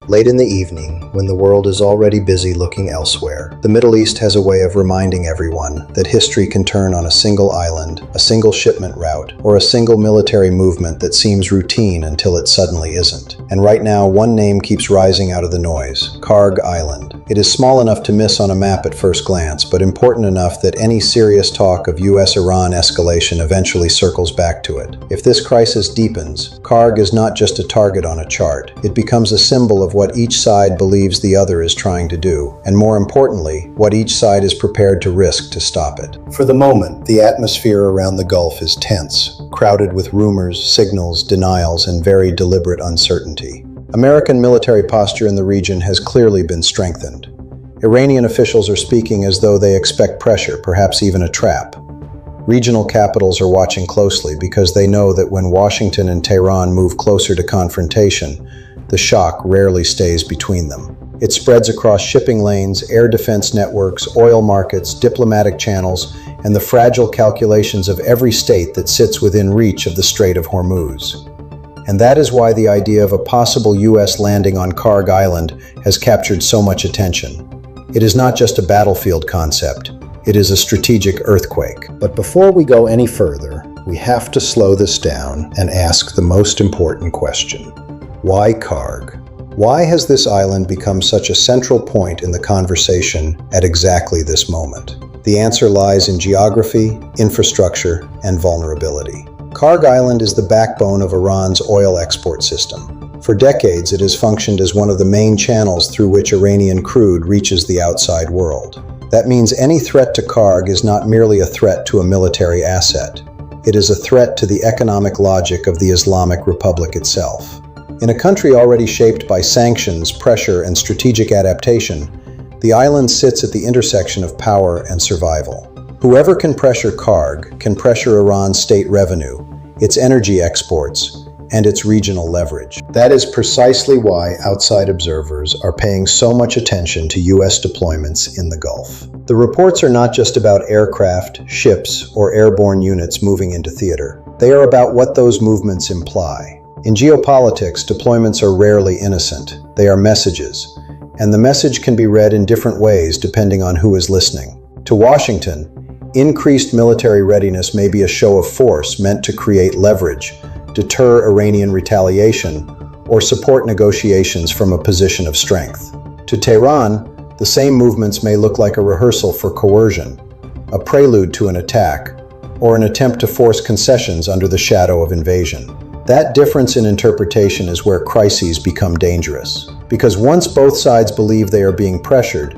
Late in the evening, when the world is already busy looking elsewhere, the Middle East has a way of reminding everyone that history can turn on a single island, a single shipment route, or a single military movement that seems routine until it suddenly isn't. And right now, one name keeps rising out of the noise: Kharg Island. It is small enough to miss on a map at first glance, but important enough that any serious talk of U.S. Iran escalation eventually circles back to it. If this crisis deepens, Kharg is not just a target on a chart. It becomes a symbol of what each side believes the other is trying to do, and more importantly, what each side is prepared to risk to stop it. For the moment, the atmosphere around the Gulf is tense, crowded with rumors, signals, denials, and very deliberate uncertainty. American military posture in the region has clearly been strengthened. Iranian officials are speaking as though they expect pressure, perhaps even a trap. Regional capitals are watching closely because they know that when Washington and Tehran move closer to confrontation, the shock rarely stays between them. It spreads across shipping lanes, air defense networks, oil markets, diplomatic channels, and the fragile calculations of every state that sits within reach of the Strait of Hormuz. And that is why the idea of a possible U.S. landing on Kharg Island has captured so much attention. It is not just a battlefield concept, it is a strategic earthquake. But before we go any further, we have to slow this down and ask the most important question. Why Kharg? Why has this island become such a central point in the conversation at exactly this moment? The answer lies in geography, infrastructure, and vulnerability. Kharg Island is the backbone of Iran's oil export system. For decades, it has functioned as one of the main channels through which Iranian crude reaches the outside world. That means any threat to Kharg is not merely a threat to a military asset. It is a threat to the economic logic of the Islamic Republic itself. In a country already shaped by sanctions, pressure, and strategic adaptation, the island sits at the intersection of power and survival. Whoever can pressure Kharg can pressure Iran's state revenue, its energy exports, and its regional leverage. That is precisely why outside observers are paying so much attention to U.S. deployments in the Gulf. The reports are not just about aircraft, ships, or airborne units moving into theater. They are about what those movements imply. In geopolitics, deployments are rarely innocent. They are messages, and the message can be read in different ways depending on who is listening. To Washington, increased military readiness may be a show of force meant to create leverage, deter Iranian retaliation, or support negotiations from a position of strength. To Tehran, the same movements may look like a rehearsal for coercion, a prelude to an attack, or an attempt to force concessions under the shadow of invasion. That difference in interpretation is where crises become dangerous. Because once both sides believe they are being pressured,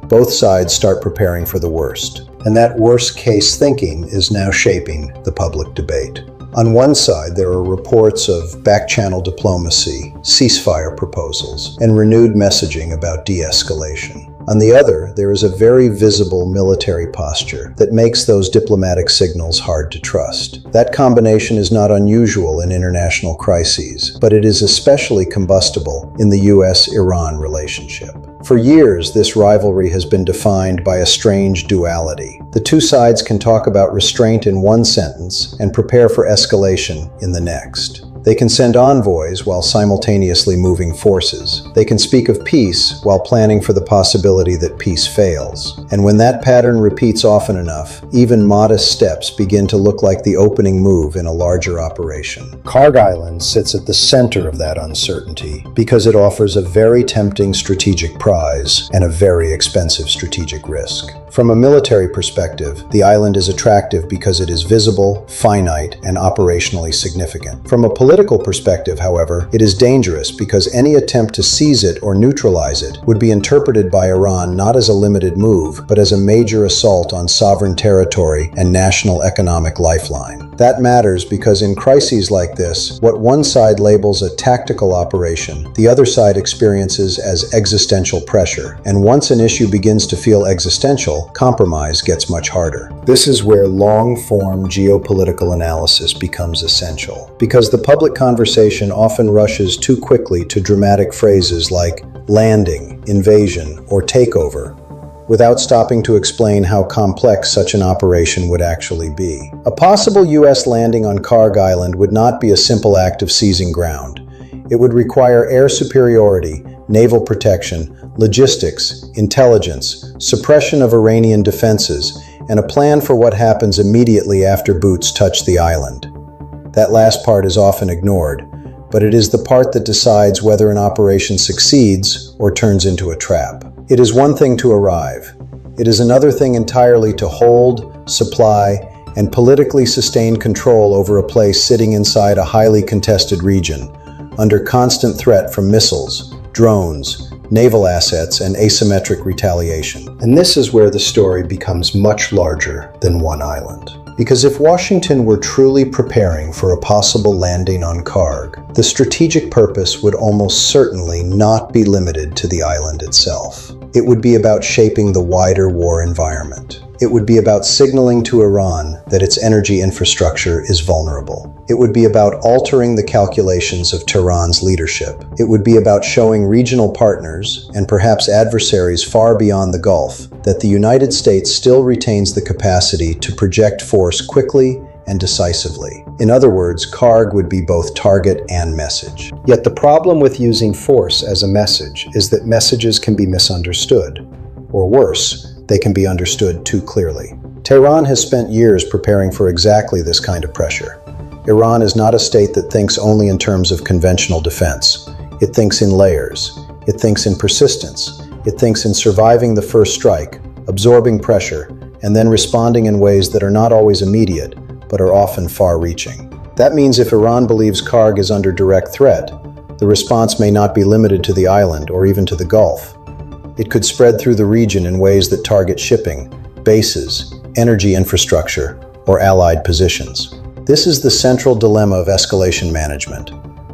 both sides start preparing for the worst. And that worst-case thinking is now shaping the public debate. On one side, there are reports of back-channel diplomacy, ceasefire proposals, and renewed messaging about de-escalation. On the other, there is a very visible military posture that makes those diplomatic signals hard to trust. That combination is not unusual in international crises, but it is especially combustible in the U.S. Iran relationship. For years, this rivalry has been defined by a strange duality. The two sides can talk about restraint in one sentence and prepare for escalation in the next. They can send envoys while simultaneously moving forces. They can speak of peace while planning for the possibility that peace fails. And when that pattern repeats often enough, even modest steps begin to look like the opening move in a larger operation. Kharg Island sits at the center of that uncertainty because it offers a very tempting strategic prize and a very expensive strategic risk. From a military perspective, the island is attractive because it is visible, finite, and operationally significant. From a political perspective, however, it is dangerous because any attempt to seize it or neutralize it would be interpreted by Iran not as a limited move, but as a major assault on sovereign territory and national economic lifeline. That matters because in crises like this, what one side labels a tactical operation, the other side experiences as existential pressure. And once an issue begins to feel existential, compromise gets much harder. This is where long-form geopolitical analysis becomes essential, because the public conversation often rushes too quickly to dramatic phrases like landing, invasion, or takeover, without stopping to explain how complex such an operation would actually be. A possible U.S. landing on Kharg Island would not be a simple act of seizing ground. It would require air superiority, naval protection, logistics, intelligence, suppression of Iranian defenses, and a plan for what happens immediately after boots touch the island. That last part is often ignored, but it is the part that decides whether an operation succeeds or turns into a trap. It is one thing to arrive. It is another thing entirely to hold, supply, and politically sustain control over a place sitting inside a highly contested region, under constant threat from missiles, drones, naval assets, and asymmetric retaliation. And this is where the story becomes much larger than one island. Because if Washington were truly preparing for a possible landing on Kharg, the strategic purpose would almost certainly not be limited to the island itself. It would be about shaping the wider war environment. It would be about signaling to Iran that its energy infrastructure is vulnerable. It would be about altering the calculations of Tehran's leadership. It would be about showing regional partners, and perhaps adversaries far beyond the Gulf, that the United States still retains the capacity to project force quickly and decisively. In other words, Kharg would be both target and message. Yet the problem with using force as a message is that messages can be misunderstood. Or worse, they can be understood too clearly. Tehran has spent years preparing for exactly this kind of pressure. Iran is not a state that thinks only in terms of conventional defense. It thinks in layers. It thinks in persistence. It thinks in surviving the first strike, absorbing pressure, and then responding in ways that are not always immediate, but are often far-reaching. That means if Iran believes Kharg is under direct threat, the response may not be limited to the island or even to the Gulf. It could spread through the region in ways that target shipping, bases, energy infrastructure, or allied positions. This is the central dilemma of escalation management.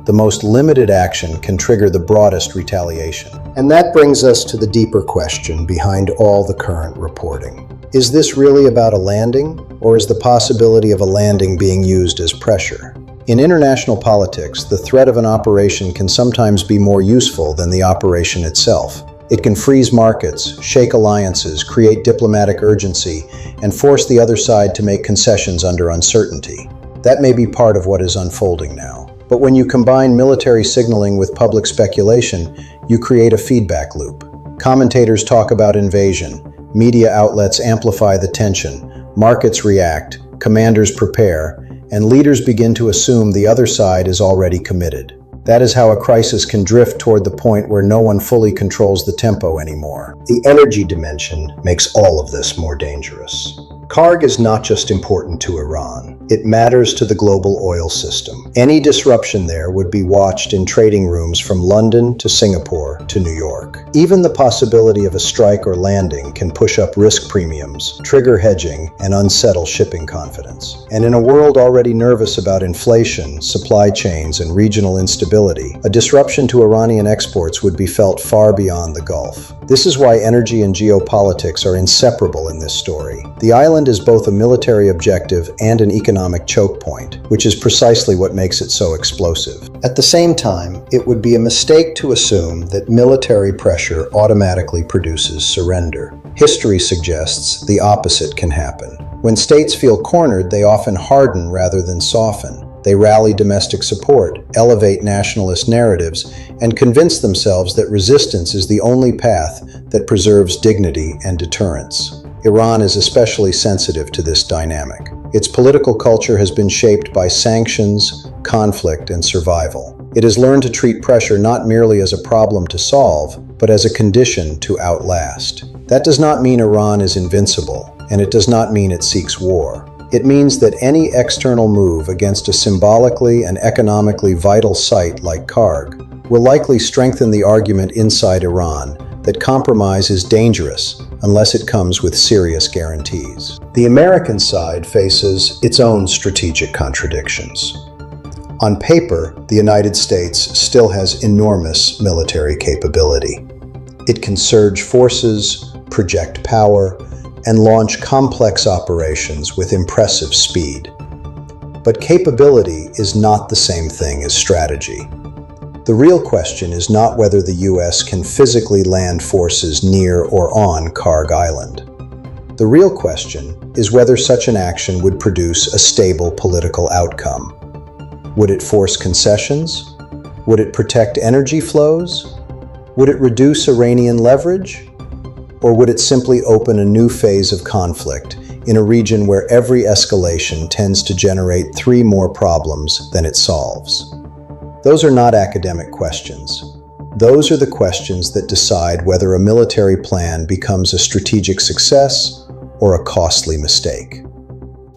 The most limited action can trigger the broadest retaliation. And that brings us to the deeper question behind all the current reporting. Is this really about a landing, or is the possibility of a landing being used as pressure? In international politics, the threat of an operation can sometimes be more useful than the operation itself. It can freeze markets, shake alliances, create diplomatic urgency, and force the other side to make concessions under uncertainty. That may be part of what is unfolding now. But when you combine military signaling with public speculation, you create a feedback loop. Commentators talk about invasion, media outlets amplify the tension, markets react, commanders prepare, and leaders begin to assume the other side is already committed. That is how a crisis can drift toward the point where no one fully controls the tempo anymore. The energy dimension makes all of this more dangerous. Kharg is not just important to Iran. It matters to the global oil system. Any disruption there would be watched in trading rooms from London to Singapore to New York. Even the possibility of a strike or landing can push up risk premiums, trigger hedging, and unsettle shipping confidence. And in a world already nervous about inflation, supply chains, and regional instability, a disruption to Iranian exports would be felt far beyond the Gulf. This is why energy and geopolitics are inseparable in this story. The island is both a military objective and an economic choke point, which is precisely what makes it so explosive. At the same time, it would be a mistake to assume that military pressure automatically produces surrender. History suggests the opposite can happen. When states feel cornered, they often harden rather than soften. They rally domestic support, elevate nationalist narratives, and convince themselves that resistance is the only path that preserves dignity and deterrence. Iran is especially sensitive to this dynamic. Its political culture has been shaped by sanctions, conflict, and survival. It has learned to treat pressure not merely as a problem to solve, but as a condition to outlast. That does not mean Iran is invincible, and it does not mean it seeks war. It means that any external move against a symbolically and economically vital site like Kharg will likely strengthen the argument inside Iran that compromise is dangerous unless it comes with serious guarantees. The American side faces its own strategic contradictions. On paper, the United States still has enormous military capability. It can surge forces, project power, and launch complex operations with impressive speed. But capability is not the same thing as strategy. The real question is not whether the U.S. can physically land forces near or on Kharg Island. The real question is whether such an action would produce a stable political outcome. Would it force concessions? Would it protect energy flows? Would it reduce Iranian leverage? Or would it simply open a new phase of conflict in a region where every escalation tends to generate 3 more problems than it solves? Those are not academic questions. Those are the questions that decide whether a military plan becomes a strategic success or a costly mistake.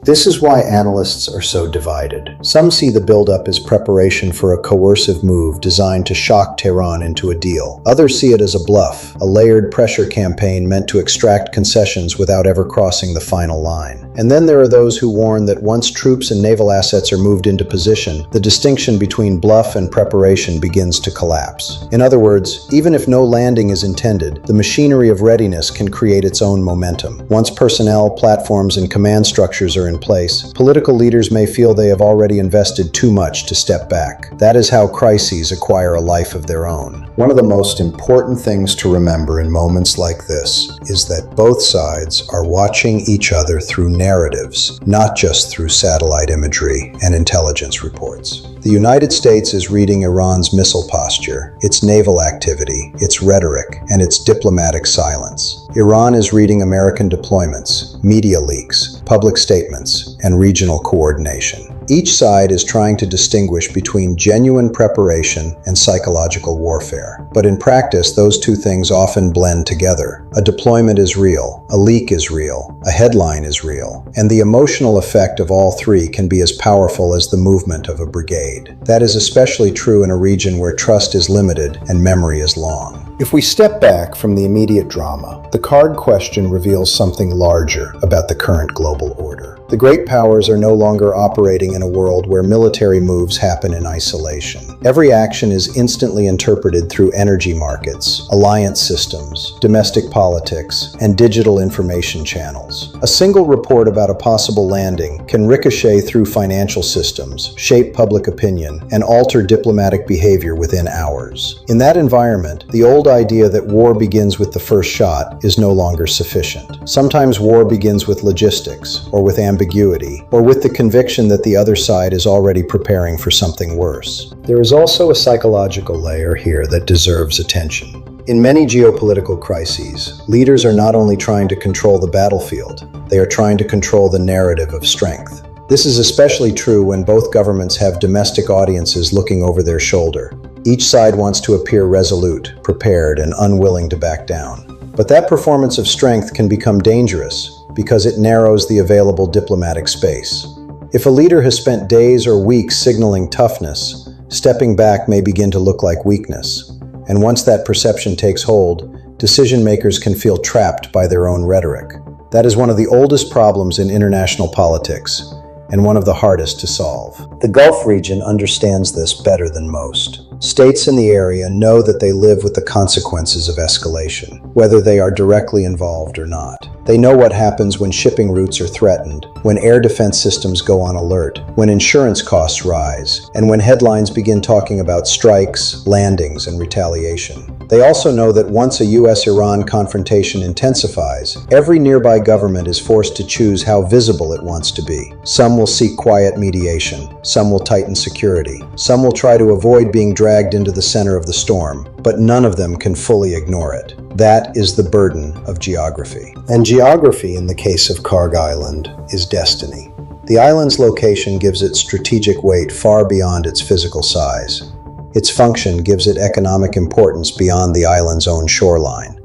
This is why analysts are so divided. Some see the buildup as preparation for a coercive move designed to shock Tehran into a deal. Others see it as a bluff, a layered pressure campaign meant to extract concessions without ever crossing the final line. And then there are those who warn that once troops and naval assets are moved into position, the distinction between bluff and preparation begins to collapse. In other words, even if no landing is intended, the machinery of readiness can create its own momentum. Once personnel, platforms, and command structures are in place, political leaders may feel they have already invested too much to step back. That is how crises acquire a life of their own. One of the most important things to remember in moments like this is that both sides are watching each other through narratives, not just through satellite imagery and intelligence reports. The United States is reading Iran's missile posture, its naval activity, its rhetoric, and its diplomatic silence. Iran is reading American deployments, media leaks, public statements, and regional coordination. Each side is trying to distinguish between genuine preparation and psychological warfare. But in practice, those two things often blend together. A deployment is real, a leak is real, a headline is real, and the emotional effect of all three can be as powerful as the movement of a brigade. That is especially true in a region where trust is limited and memory is long. If we step back from the immediate drama, the Kharg question reveals something larger about the current global order. The great powers are no longer operating in a world where military moves happen in isolation. Every action is instantly interpreted through energy markets, alliance systems, domestic politics, and digital information channels. A single report about a possible landing can ricochet through financial systems, shape public opinion, and alter diplomatic behavior within hours. In that environment, the old idea that war begins with the first shot is no longer sufficient. Sometimes war begins with logistics, or with ambiguity, or with the conviction that the other side is already preparing for something worse. There is also a psychological layer here that deserves attention. In many geopolitical crises, leaders are not only trying to control the battlefield, they are trying to control the narrative of strength. This is especially true when both governments have domestic audiences looking over their shoulder. Each side wants to appear resolute, prepared, and unwilling to back down. But that performance of strength can become dangerous because it narrows the available diplomatic space. If a leader has spent days or weeks signaling toughness, stepping back may begin to look like weakness. And once that perception takes hold, decision makers can feel trapped by their own rhetoric. That is one of the oldest problems in international politics, and one of the hardest to solve. The Gulf region understands this better than most. States in the area know that they live with the consequences of escalation, whether they are directly involved or not. They know what happens when shipping routes are threatened, when air defense systems go on alert, when insurance costs rise, and when headlines begin talking about strikes, landings, and retaliation. They also know that once a U.S. Iran confrontation intensifies, every nearby government is forced to choose how visible it wants to be. Some will seek quiet mediation, some will tighten security, some will try to avoid being dragged into the center of the storm, but none of them can fully ignore it. That is the burden of geography. And geography, in the case of Kharg Island, is destiny. The island's location gives it strategic weight far beyond its physical size. Its function gives it economic importance beyond the island's own shoreline.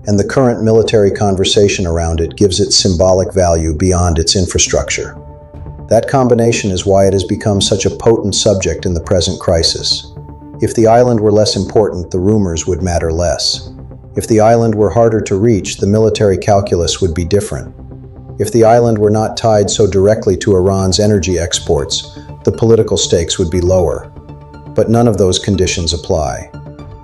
And the current military conversation around it gives it symbolic value beyond its infrastructure. That combination is why it has become such a potent subject in the present crisis. If the island were less important, the rumors would matter less. If the island were harder to reach, the military calculus would be different. If the island were not tied so directly to Iran's energy exports, the political stakes would be lower. But none of those conditions apply.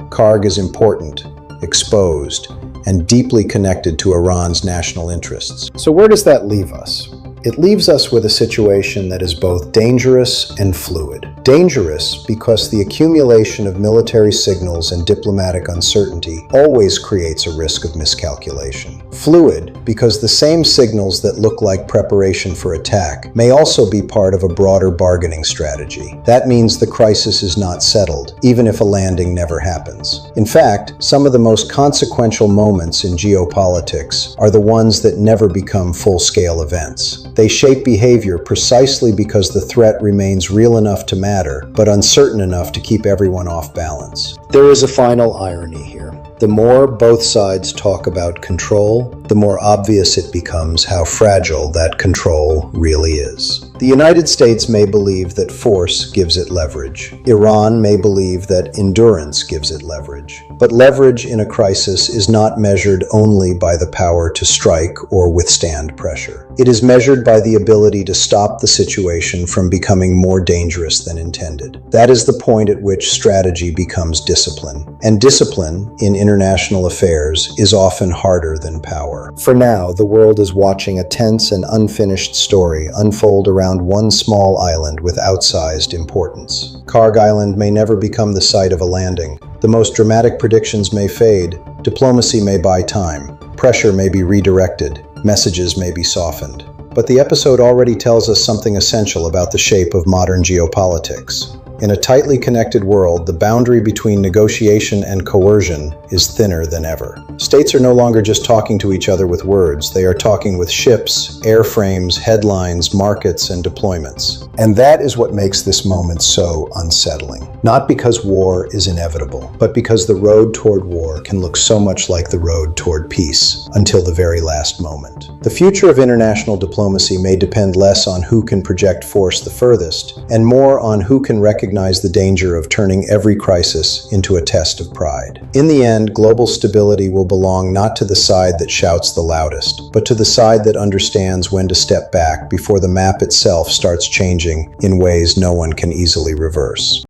Kharg is important, exposed, and deeply connected to Iran's national interests. So where does that leave us? It leaves us with a situation that is both dangerous and fluid. Dangerous because the accumulation of military signals and diplomatic uncertainty always creates a risk of miscalculation. Fluid, because the same signals that look like preparation for attack may also be part of a broader bargaining strategy. That means the crisis is not settled, even if a landing never happens. In fact, some of the most consequential moments in geopolitics are the ones that never become full-scale events. They shape behavior precisely because the threat remains real enough to matter, but uncertain enough to keep everyone off balance. There is a final irony here. The more both sides talk about control, the more obvious it becomes how fragile that control really is. The United States may believe that force gives it leverage. Iran may believe that endurance gives it leverage. But leverage in a crisis is not measured only by the power to strike or withstand pressure. It is measured by the ability to stop the situation from becoming more dangerous than intended. That is the point at which strategy becomes discipline. And discipline, in international affairs, is often harder than power. For now, the world is watching a tense and unfinished story unfold around one small island with outsized importance. Kharg Island may never become the site of a landing. The most dramatic predictions may fade, diplomacy may buy time, pressure may be redirected, messages may be softened. But the episode already tells us something essential about the shape of modern geopolitics. In a tightly connected world, the boundary between negotiation and coercion is thinner than ever. States are no longer just talking to each other with words, they are talking with ships, airframes, headlines, markets, and deployments. And that is what makes this moment so unsettling. Not because war is inevitable, but because the road toward war can look so much like the road toward peace, until the very last moment. The future of international diplomacy may depend less on who can project force the furthest, and more on who can recognize the danger of turning every crisis into a test of pride. In the end, global stability will belong not to the side that shouts the loudest, but to the side that understands when to step back before the map itself starts changing in ways no one can easily reverse.